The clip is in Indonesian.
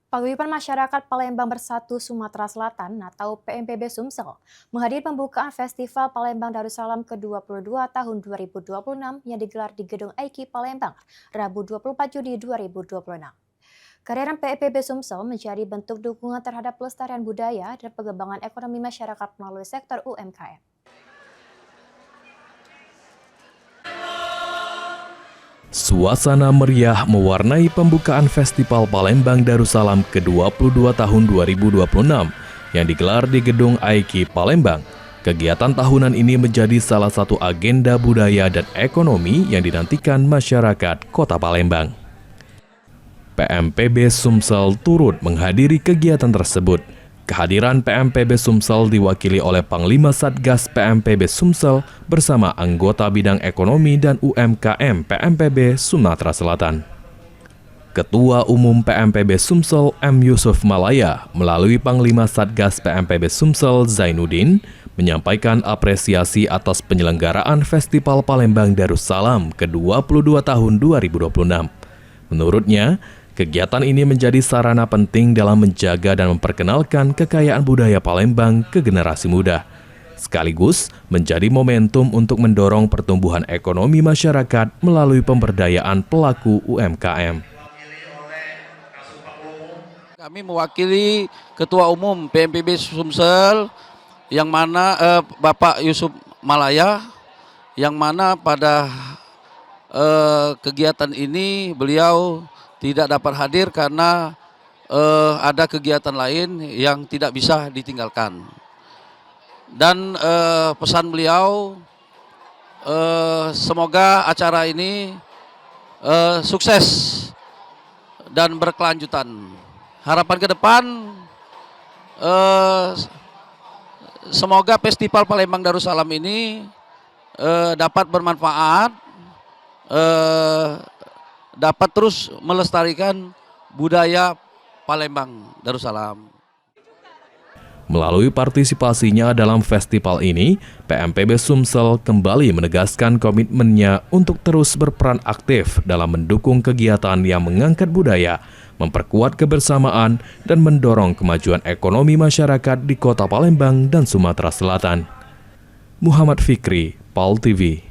Paguyuban Masyarakat Palembang Bersatu Sumatera Selatan atau PMPB Sumsel menghadiri pembukaan Festival Palembang Darussalam ke-22 tahun 2026 yang digelar di Gedung Aiki Palembang, Rabu 24 Juni 2026. Kehadiran PMPB Sumsel menjadi bentuk dukungan terhadap pelestarian budaya dan pengembangan ekonomi masyarakat melalui sektor UMKM. Suasana meriah mewarnai pembukaan Festival Palembang Darussalam ke-22 tahun 2026 yang digelar di Gedung Aiki Palembang. Kegiatan tahunan ini menjadi salah satu agenda budaya dan ekonomi yang dinantikan masyarakat Kota Palembang. PMPB Sumsel turut menghadiri kegiatan tersebut. Kehadiran PMPB Sumsel diwakili oleh Panglima Satgas PMPB Sumsel bersama anggota bidang ekonomi dan UMKM PMPB Sumatera Selatan. Ketua Umum PMPB Sumsel M. Yusuf Malaya melalui Panglima Satgas PMPB Sumsel Zainuddin menyampaikan apresiasi atas penyelenggaraan Festival Palembang Darussalam ke-22 tahun 2026. Menurutnya, kegiatan ini menjadi sarana penting dalam menjaga dan memperkenalkan kekayaan budaya Palembang ke generasi muda, sekaligus menjadi momentum untuk mendorong pertumbuhan ekonomi masyarakat melalui pemberdayaan pelaku UMKM. Kami mewakili Ketua Umum PMPB Sumsel, yang mana Bapak Yusuf Malaya, yang mana pada kegiatan ini beliau tidak dapat hadir karena ada kegiatan lain yang tidak bisa ditinggalkan. Dan pesan beliau, semoga acara ini sukses dan berkelanjutan. Harapan ke depan, semoga Festival Palembang Darussalam ini dapat bermanfaat, dapat terus melestarikan budaya Palembang Darussalam. Melalui partisipasinya dalam festival ini, PMPB Sumsel kembali menegaskan komitmennya untuk terus berperan aktif dalam mendukung kegiatan yang mengangkat budaya, memperkuat kebersamaan, dan mendorong kemajuan ekonomi masyarakat di Kota Palembang dan Sumatera Selatan. Muhammad Fikri, PAL TV.